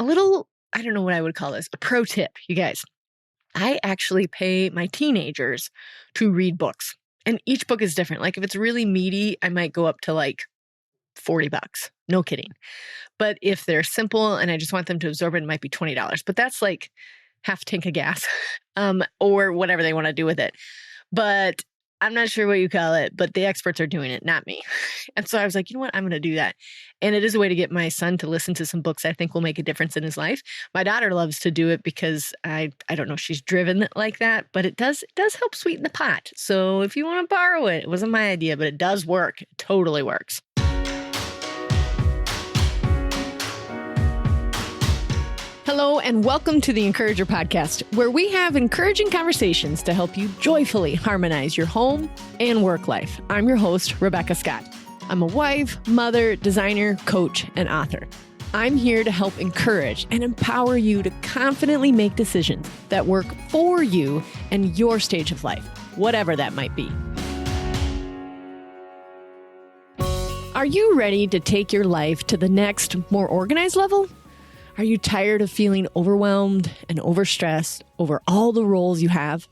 I don't know what I would call this, a pro tip, you guys. I actually pay my teenagers to read books, and each book is different. Like if it's really meaty, I might go up to like $40. No kidding. But if they're simple and I just want them to absorb it, it might be $20. But that's like half tank of gas, or whatever they want to do with it. But I'm not sure what you call it, but the experts are doing it, not me. And so I was like, you know what? I'm going to do that. And it is a way to get my son to listen to some books I think will make a difference in his life. My daughter loves to do it because I don't know, she's driven like that, but it does help sweeten the pot. So if you want to borrow it, it wasn't my idea, but it does work. It totally works. Hello, and welcome to the Encourager Podcast, where we have encouraging conversations to help you joyfully harmonize your home and work life. I'm your host, Rebecca Scott. I'm a wife, mother, designer, coach, and author. I'm here to help encourage and empower you to confidently make decisions that work for you and your stage of life, whatever that might be. Are you ready to take your life to the next, more organized level? Are you tired of feeling overwhelmed and overstressed over all the roles you have?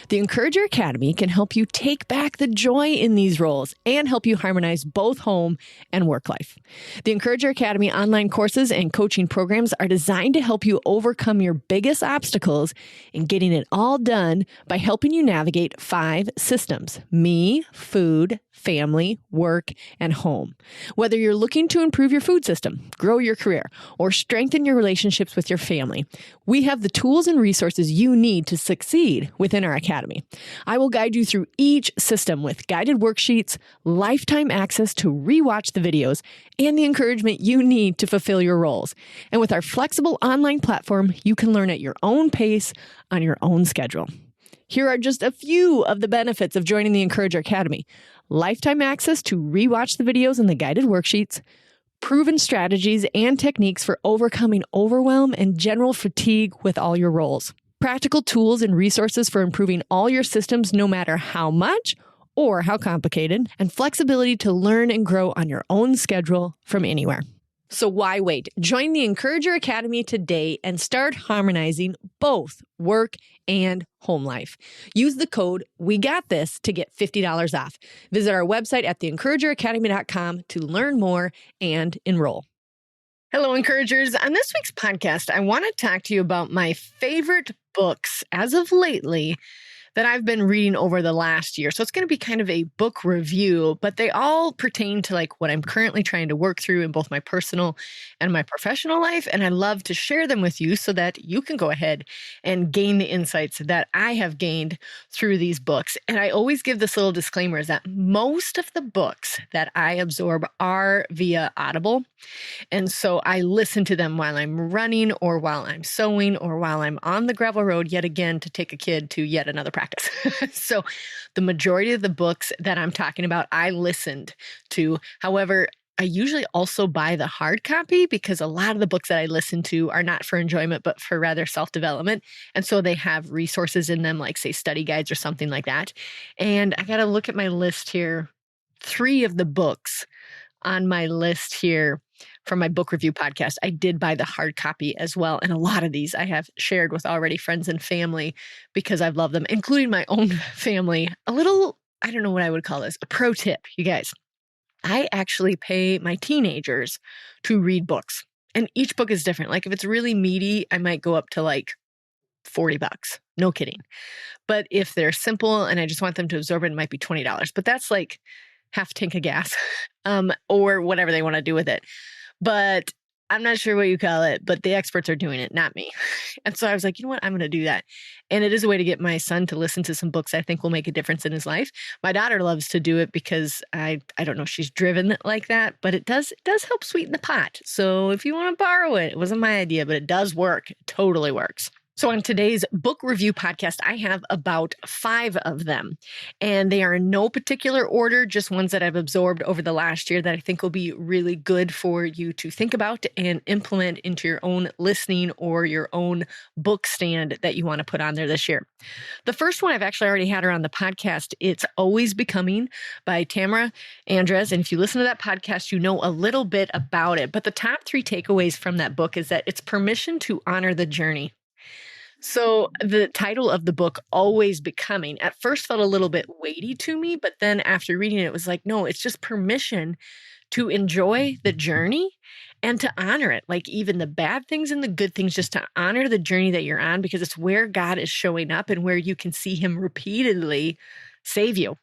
The Encourager Academy can help you take back the joy in these roles and help you harmonize both home and work life. The Encourager Academy online courses and coaching programs are designed to help you overcome your biggest obstacles in getting it all done by helping you navigate 5 systems: me, food, family, work, and home. Whether you're looking to improve your food system, grow your career, or strengthen your relationships with your family, we have the tools and resources you need to succeed within our academy. I will guide you through each system with guided worksheets, lifetime access to rewatch the videos, and the encouragement you need to fulfill your roles. And with our flexible online platform, you can learn at your own pace on your own schedule. Here are just a few of the benefits of joining the Encourager Academy: lifetime access to rewatch the videos and the guided worksheets, proven strategies and techniques for overcoming overwhelm and general fatigue with all your roles, practical tools and resources for improving all your systems no matter how much or how complicated, and flexibility to learn and grow on your own schedule from anywhere. So why wait? Join the Encourager Academy today and start harmonizing both work and home life. Use the code WeGotThis to get $50 off. Visit our website at theencourageracademy.com to learn more and enroll. Hello, Encouragers. On this week's podcast, I want to talk to you about my favorite books as of lately that I've been reading over the last year. So it's going to be kind of a book review, but they all pertain to like what I'm currently trying to work through in both my personal and my professional life. And I love to share them with you so that you can go ahead and gain the insights that I have gained through these books. And I always give this little disclaimer is that most of the books that I absorb are via Audible. And so I listen to them while I'm running or while I'm sewing or while I'm on the gravel road yet again to take a kid to yet another practice. So the majority of the books that I'm talking about, I listened to. However, I usually also buy the hard copy because a lot of the books that I listen to are not for enjoyment, but for rather self-development. And so they have resources in them, like say study guides or something like that. And I got to look at my list here. 3 of the books on my list here from my book review podcast, I did buy the hard copy as well. And a lot of these I have shared with already friends and family because I've loved them, including my own family. A little, I don't know what I would call this, a pro tip, you guys. I actually pay my teenagers to read books, and each book is different. Like if it's really meaty, I might go up to like $40. No kidding. But if they're simple and I just want them to absorb it, it might be $20. But that's like half tank of gas, or whatever they want to do with it. But I'm not sure what you call it, but the experts are doing it, not me. And so I was like, you know what? I'm going to do that. And it is a way to get my son to listen to some books I think will make a difference in his life. My daughter loves to do it because I don't know, she's driven like that, but it does help sweeten the pot. So if you want to borrow it, it wasn't my idea, but it does work. It totally works. So on today's book review podcast, I have about 5 of them, and they are in no particular order, just ones that I've absorbed over the last year that I think will be really good for you to think about and implement into your own listening or your own book stand that you want to put on there this year. The first one I've actually already had her on the podcast. It's Always Becoming by Tamara Andres. And if you listen to that podcast, you know a little bit about it. But the top 3 takeaways from that book is that it's permission to honor the journey. So the title of the book, Always Becoming, at first felt a little bit weighty to me, but then after reading it, it was like, no, it's just permission to enjoy the journey and to honor it. Like even the bad things and the good things, just to honor the journey that you're on, because it's where God is showing up and where you can see him repeatedly save you.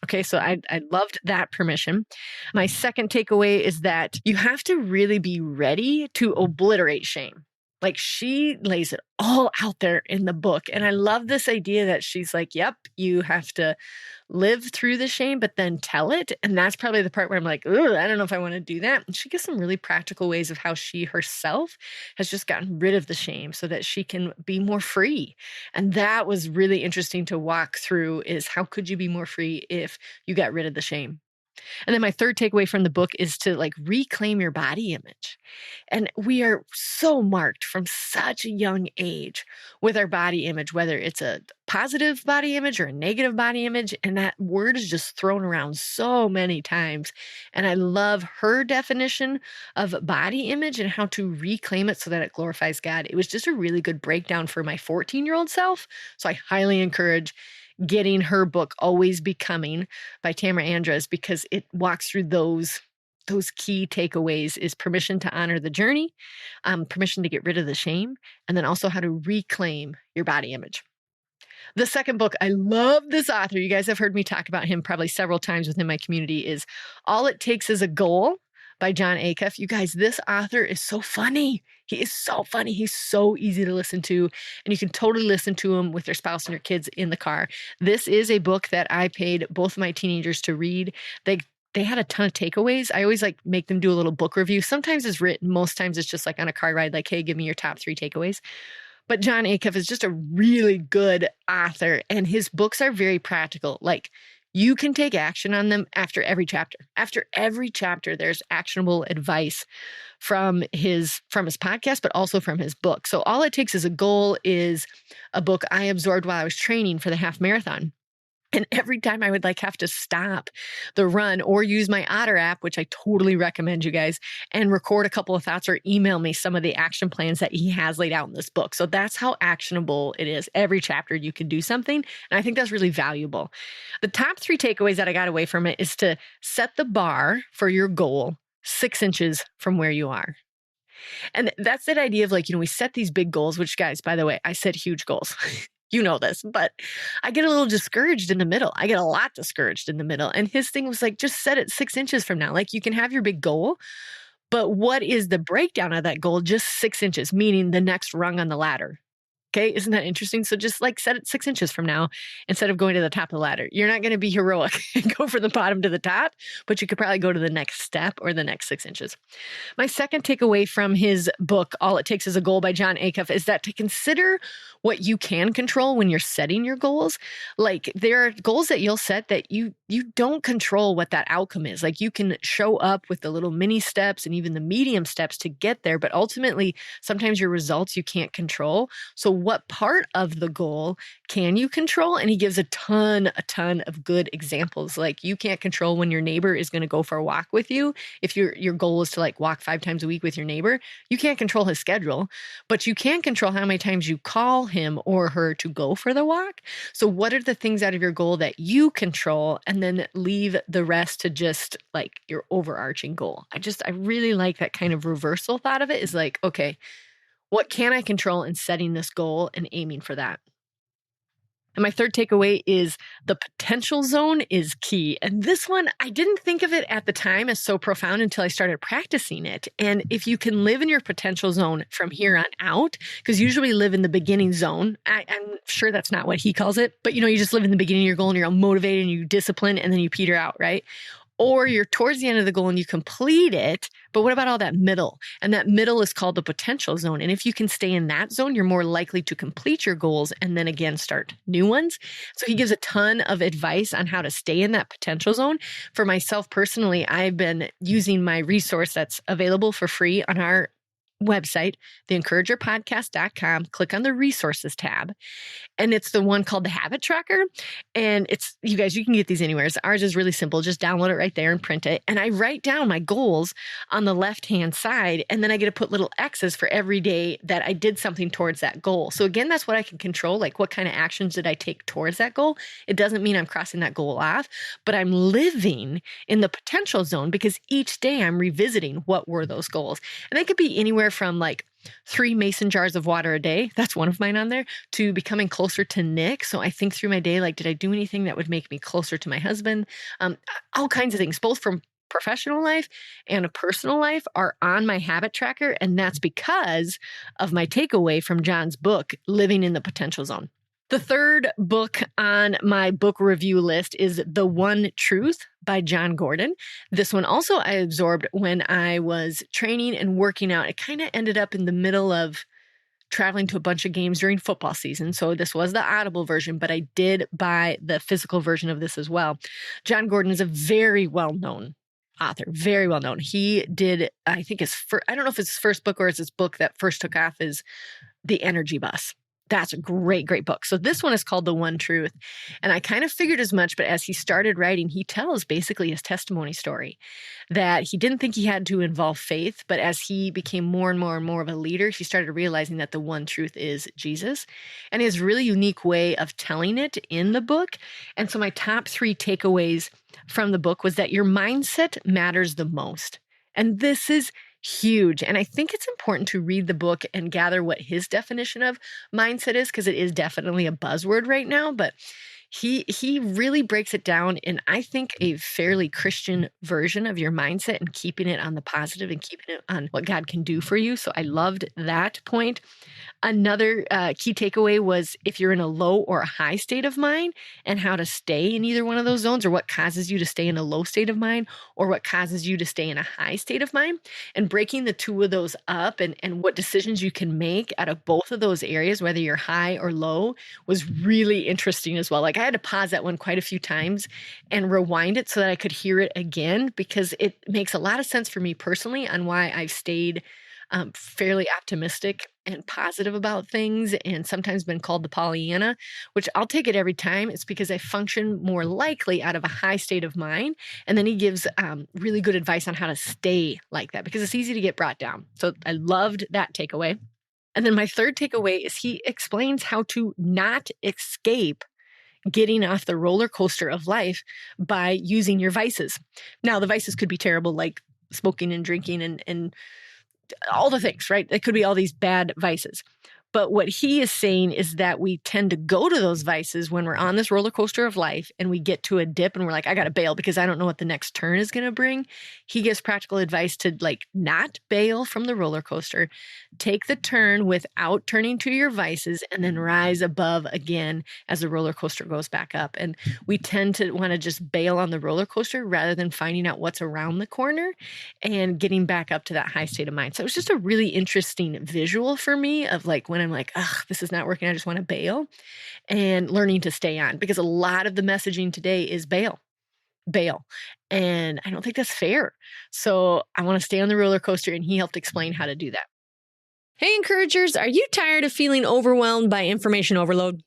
Okay, so I loved that permission. My second takeaway is that you have to really be ready to obliterate shame. Like she lays it all out there in the book. And I love this idea that she's like, yep, you have to live through the shame, but then tell it. And that's probably the part where I'm like, ooh, I don't know if I want to do that. And she gives some really practical ways of how she herself has just gotten rid of the shame so that she can be more free. And that was really interesting to walk through, is how could you be more free if you got rid of the shame? And then my third takeaway from the book is to reclaim your body image. And we are so marked from such a young age with our body image, whether it's a positive body image or a negative body image. And that word is just thrown around so many times. And I love her definition of body image and how to reclaim it so that it glorifies God. It was just a really good breakdown for my 14-year-old self. So I highly encourage getting her book, Always Becoming by Tamara Andres, because it walks through those key takeaways: is permission to honor the journey, permission to get rid of the shame, and then also how to reclaim your body image. The second book, I love this author. You guys have heard me talk about him probably several times within my community, is All It Takes Is a Goal by Jon Acuff. You guys, this author is so funny. He is so funny. He's so easy to listen to, and you can totally listen to him with your spouse and your kids in the car. This is a book that I paid both of my teenagers to read. They had a ton of takeaways. I always make them do a little book review. Sometimes it's written, most times it's just on a car ride, hey, give me your top 3 takeaways. But Jon Acuff is just a really good author, and his books are very practical. You can take action on them after every chapter. After every chapter, there's actionable advice from his podcast, but also from his book. So All It Takes Is a Goal is a book I absorbed while I was training for the half marathon. And every time I would have to stop the run or use my Otter app, which I totally recommend you guys, and record a couple of thoughts or email me some of the action plans that he has laid out in this book. So that's how actionable it is. Every chapter you can do something. And I think that's really valuable. The top 3 takeaways that I got away from it is to set the bar for your goal 6 inches from where you are. And that's that idea of we set these big goals, which, guys, by the way, I set huge goals. You know this, but I get a little discouraged in the middle. I get a lot discouraged in the middle. And his thing was just set it 6 inches from now. You can have your big goal, but what is the breakdown of that goal? Just 6 inches, meaning the next rung on the ladder. Okay, isn't that interesting? So just set it 6 inches from now instead of going to the top of the ladder. You're not going to be heroic and go from the bottom to the top, but you could probably go to the next step or the next 6 inches. My second takeaway from his book, All It Takes Is a Goal by Jon Acuff, is that to consider what you can control when you're setting your goals. There are goals that you'll set that you don't control what that outcome is. You can show up with the little mini steps and even the medium steps to get there, but ultimately sometimes your results you can't control. So what part of the goal can you control? And he gives a ton of good examples. You can't control when your neighbor is going to go for a walk with you. If your goal is to walk 5 times a week with your neighbor, you can't control his schedule, but you can control how many times you call him or her to go for the walk. So what are the things out of your goal that you control, and then leave the rest to just your overarching goal? I really like that kind of reversal thought of it, is okay, what can I control in setting this goal and aiming for that? And my third takeaway is the potential zone is key. And this one, I didn't think of it at the time as so profound until I started practicing it. And if you can live in your potential zone from here on out, because usually we live in the beginning zone. I'm sure that's not what he calls it, but you just live in the beginning of your goal and you're all motivated and you discipline and then you peter out, right? Or you're towards the end of the goal and you complete it, but what about all that middle? And that middle is called the potential zone. And if you can stay in that zone, you're more likely to complete your goals and then again start new ones. So he gives a ton of advice on how to stay in that potential zone. For myself personally, I've been using my resource that's available for free on our website, theencouragerpodcast.com. Click on the resources tab. And it's the one called the Habit Tracker. And it's, you guys, you can get these anywhere. Ours is really simple. Just download it right there and print it. And I write down my goals on the left-hand side. And then I get to put little X's for every day that I did something towards that goal. So again, that's what I can control. Like, what kind of actions did I take towards that goal? It doesn't mean I'm crossing that goal off, but I'm living in the potential zone because each day I'm revisiting what were those goals. And they could be anywhere from like 3 mason jars of water a day. That's one of mine on there, to becoming closer to Nick. So I think through my day, like, did I do anything that would make me closer to my husband? All kinds of things, both from professional life and a personal life, are on my habit tracker. And that's because of my takeaway from John's book, Living in the Potential Zone. The third book on my book review list is The One Truth by Jon Gordon. This one also I absorbed when I was training and working out. It kind of ended up in the middle of traveling to a bunch of games during football season. So this was the Audible version, but I did buy the physical version of this as well. Jon Gordon is a very well-known author, very well-known. He did, I think I don't know if it's his first book or it's his book that first took off, is The Energy Bus. That's a great, great book. So this one is called The One Truth. And I kind of figured as much, but as he started writing, he tells basically his testimony story that he didn't think he had to involve faith, but as he became more and more and more of a leader, he started realizing that the one truth is Jesus. And he has a really unique way of telling it in the book. And so my top 3 takeaways from the book was that your mindset matters the most. And this is huge. And I think it's important to read the book and gather what his definition of mindset is, because it is definitely a buzzword right now, but he really breaks it down in, I think, a fairly Christian version of your mindset and keeping it on the positive and keeping it on what God can do for you. So I loved that point. Another key takeaway was if you're in a low or a high state of mind, and how to stay in either one of those zones, or what causes you to stay in a low state of mind or what causes you to stay in a high state of mind, and breaking the two of those up and what decisions you can make out of both of those areas, whether you're high or low, was really interesting as well. Like, I had to pause that one quite a few times and rewind it so that I could hear it again, because it makes a lot of sense for me personally on why I've stayed fairly optimistic and positive about things, and sometimes been called the Pollyanna, which I'll take it every time. It's because I function more likely out of a high state of mind. And then he gives really good advice on how to stay like that, because it's easy to get brought down. So I loved that takeaway. And then my third takeaway is he explains how to not escape getting off the roller coaster of life by using your vices. Now, the vices could be terrible, like smoking and drinking and all the things, right? It could be all these bad vices. But what he is saying is that we tend to go to those vices when we're on this roller coaster of life and we get to a dip and we're like, I got to bail because I don't know what the next turn is going to bring. He gives practical advice to not bail from the roller coaster, take the turn without turning to your vices, and then rise above again as the roller coaster goes back up. And we tend to want to just bail on the roller coaster rather than finding out what's around the corner and getting back up to that high state of mind. So it was just a really interesting visual for me of when I'm like, ugh, this is not working, I just want to bail, and learning to stay on, because a lot of the messaging today is bail. And I don't think that's fair. So I want to stay on the roller coaster, and he helped explain how to do that. Hey, encouragers, are you tired of feeling overwhelmed by information overload?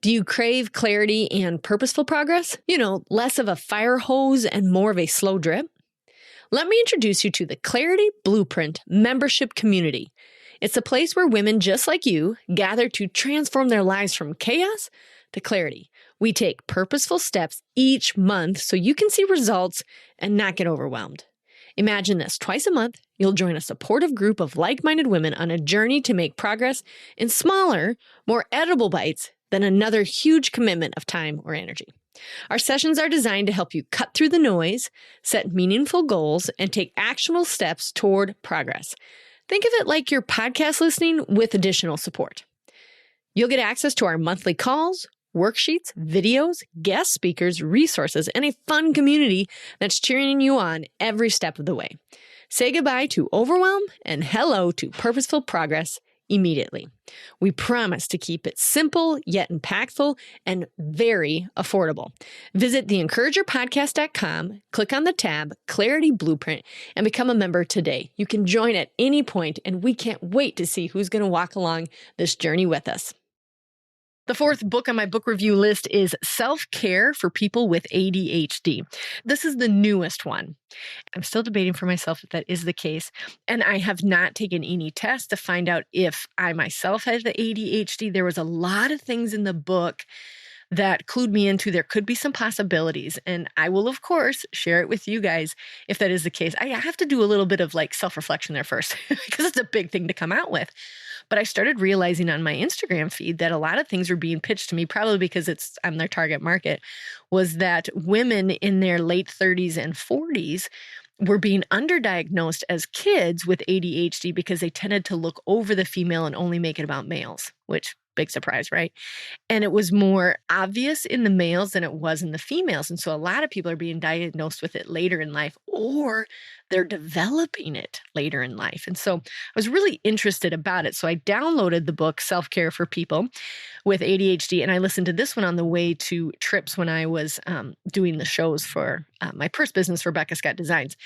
Do you crave clarity and purposeful progress? Less of a fire hose and more of a slow drip? Let me introduce you to the Clarity Blueprint membership community. It's a place where women just like you gather to transform their lives from chaos to clarity. We take purposeful steps each month so you can see results and not get overwhelmed. Imagine this: twice a month, you'll join a supportive group of like-minded women on a journey to make progress in smaller, more edible bites than another huge commitment of time or energy. Our sessions are designed to help you cut through the noise, set meaningful goals, and take actionable steps toward progress. Think of it like your podcast listening with additional support. You'll get access to our monthly calls, worksheets, videos, guest speakers, resources, and a fun community that's cheering you on every step of the way. Say goodbye to overwhelm and hello to purposeful progress immediately. We promise to keep it simple yet impactful and very affordable. Visit theencouragerpodcast.com, click on the tab Clarity Blueprint, and become a member today. You can join at any point, and we can't wait to see who's going to walk along this journey with us. The fourth book on my book review list is Self-Care for People with ADHD. This is the newest one. I'm still debating for myself if that is the case, and I have not taken any tests to find out if I myself have the ADHD. There was a lot of things in the book that clued me into there could be some possibilities, and I will, of course, share it with you guys if that is the case. I have to do a little bit of self-reflection there first because it's a big thing to come out with. But I started realizing on my Instagram feed that a lot of things were being pitched to me, probably because I'm their target market, was that women in their late 30s and 40s were being underdiagnosed as kids with ADHD because they tended to look over the female and only make it about males, which big surprise, right? And it was more obvious in the males than it was in the females. And so a lot of people are being diagnosed with it later in life, or they're developing it later in life. And so I was really interested about it. So I downloaded the book, Self-Care for People with ADHD, and I listened to this one on the way to trips when I was doing the shows for my purse business for Becca Scott Designs.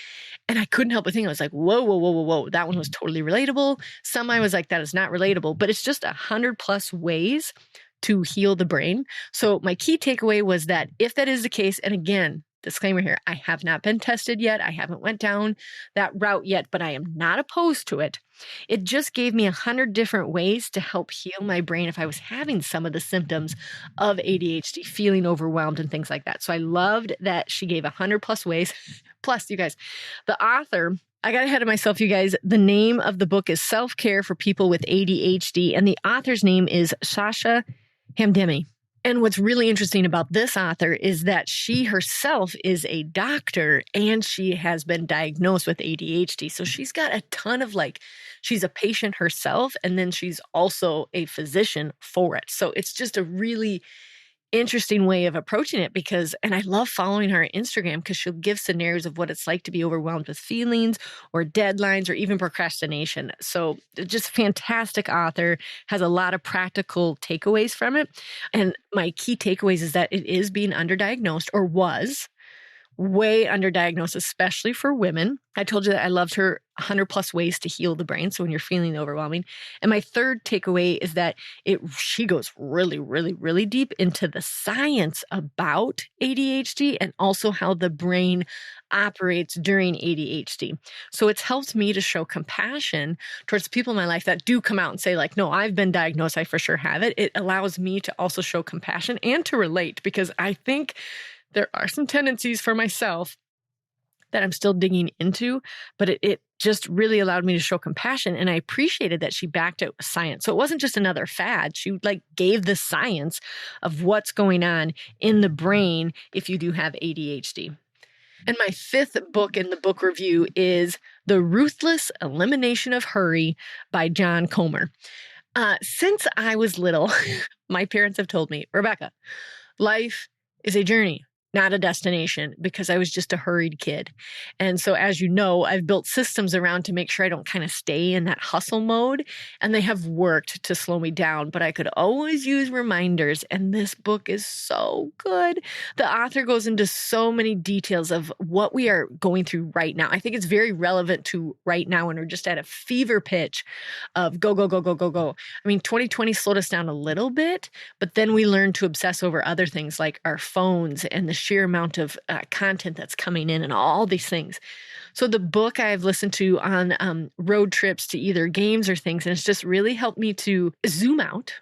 And I couldn't help but think, I was like, whoa. That one was totally relatable. Some I was like, that is not relatable, but it's just 100+ ways to heal the brain. So my key takeaway was that if that is the case, and again, disclaimer here, I have not been tested yet. I haven't went down that route yet, but I am not opposed to it. It just gave me 100 different ways to help heal my brain if I was having some of the symptoms of ADHD, feeling overwhelmed and things like that. So I loved that she gave 100+ ways. Plus, you guys, the author, I got ahead of myself, you guys. The name of the book is Self-Care for People with ADHD, and the author's name is Sasha Hamdani. And what's really interesting about this author is that she herself is a doctor and she has been diagnosed with ADHD. So she's got a ton of she's a patient herself, and then she's also a physician for it. So it's just a really interesting way of approaching it and I love following her on Instagram because she'll give scenarios of what it's like to be overwhelmed with feelings or deadlines or even procrastination. So just fantastic author, has a lot of practical takeaways from it. And my key takeaways is that it is being underdiagnosed, or was way underdiagnosed, especially for women. I told you that I loved her 100+ ways to heal the brain. So when you're feeling overwhelming. And my third takeaway is that she goes really, really, really deep into the science about ADHD and also how the brain operates during ADHD. So it's helped me to show compassion towards people in my life that do come out and say no, I've been diagnosed. I for sure have it. It allows me to also show compassion and to relate, because I think there are some tendencies for myself that I'm still digging into, but it just really allowed me to show compassion. And I appreciated that she backed it with science. So it wasn't just another fad. She gave the science of what's going on in the brain if you do have ADHD. And my fifth book in the book review is The Ruthless Elimination of Hurry by John Comer. Since I was little, my parents have told me, Rebecca, life is a journey, not a destination, because I was just a hurried kid. And so, as you know, I've built systems around to make sure I don't kind of stay in that hustle mode. And they have worked to slow me down, but I could always use reminders. And this book is so good. The author goes into so many details of what we are going through right now. I think it's very relevant to right now when we're just at a fever pitch of go, go, go, go, go, go. I mean, 2020 slowed us down a little bit, but then we learned to obsess over other things like our phones and the sheer amount of content that's coming in and all these things. So the book I've listened to on road trips to either games or things, and it's just really helped me to zoom out,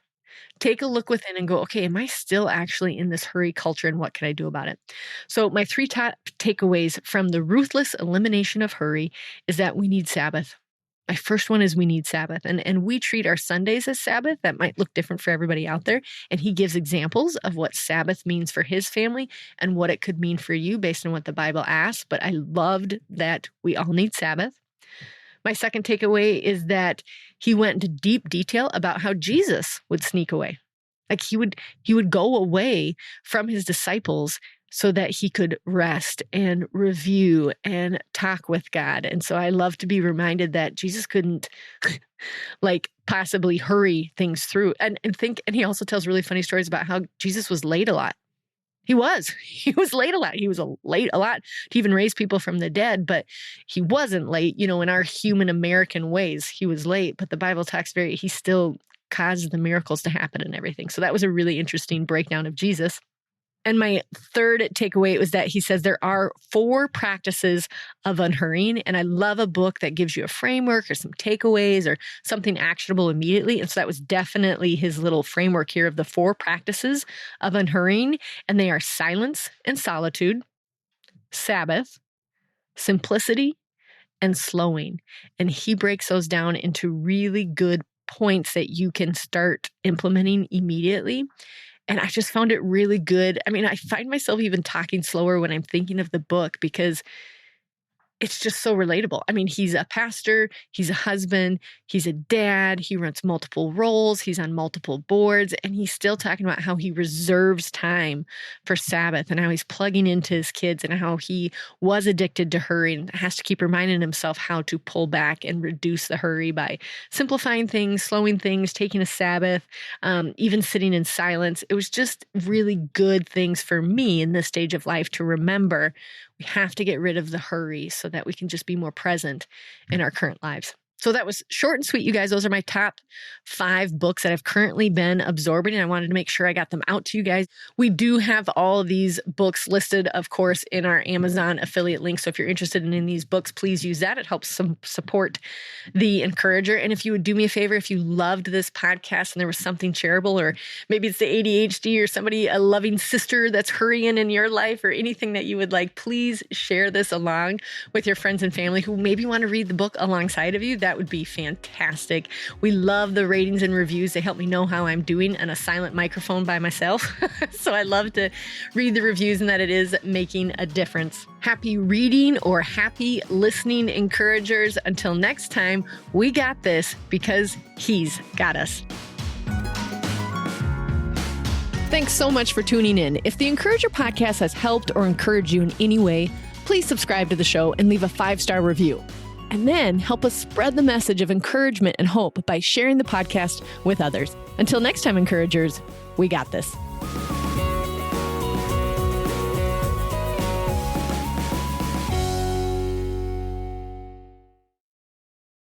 take a look within and go, okay, am I still actually in this hurry culture, and what can I do about it? So my 3 top takeaways from The Ruthless Elimination of Hurry is that we need Sabbath. My first one is we need Sabbath. And we treat our Sundays as Sabbath. That might look different for everybody out there. And he gives examples of what Sabbath means for his family and what it could mean for you based on what the Bible asks. But I loved that we all need Sabbath. My second takeaway is that he went into deep detail about how Jesus would sneak away. Like he would go away from his disciples so that he could rest and review and talk with God. And so I love to be reminded that Jesus couldn't like possibly hurry things through. And he also tells really funny stories about how Jesus was late a lot. He was late a lot. He was late a lot to even raise people from the dead, but he wasn't late, in our human American ways. He was late, but the Bible talks he still caused the miracles to happen and everything. So that was a really interesting breakdown of Jesus. And my third takeaway was that he says there are 4 practices of unhurrying. And I love a book that gives you a framework or some takeaways or something actionable immediately. And so that was definitely his little framework here of the 4 practices of unhurrying. And they are silence and solitude, Sabbath, simplicity, and slowing. And he breaks those down into really good points that you can start implementing immediately. And I just found it really good. I mean, I find myself even talking slower when I'm thinking of the book because it's just so relatable. I mean, he's a pastor, he's a husband, he's a dad, he runs multiple roles, he's on multiple boards, and he's still talking about how he reserves time for Sabbath and how he's plugging into his kids and how he was addicted to hurry and has to keep reminding himself how to pull back and reduce the hurry by simplifying things, slowing things, taking a Sabbath, even sitting in silence. It was just really good things for me in this stage of life to remember. We have to get rid of the hurry so that we can just be more present in our current lives. So that was short and sweet, you guys. Those are my top 5 books that I've currently been absorbing, and I wanted to make sure I got them out to you guys. We do have all of these books listed, of course, in our Amazon affiliate link. So if you're interested in these books, please use that. It helps support the Encourager. And if you would do me a favor, if you loved this podcast and there was something shareable, or maybe it's the ADHD or somebody, a loving sister that's hurrying in your life or anything that you would like, please share this along with your friends and family who maybe want to read the book alongside of you. That would be fantastic. We love the ratings and reviews. They help me know how I'm doing on a silent microphone by myself. So I love to read the reviews and that it is making a difference. Happy reading or happy listening, Encouragers. Until next time, we got this because he's got us. Thanks so much for tuning in. If the Encourager podcast has helped or encouraged you in any way, please subscribe to the show and leave a 5-star review. And then help us spread the message of encouragement and hope by sharing the podcast with others. Until next time, Encouragers, we got this.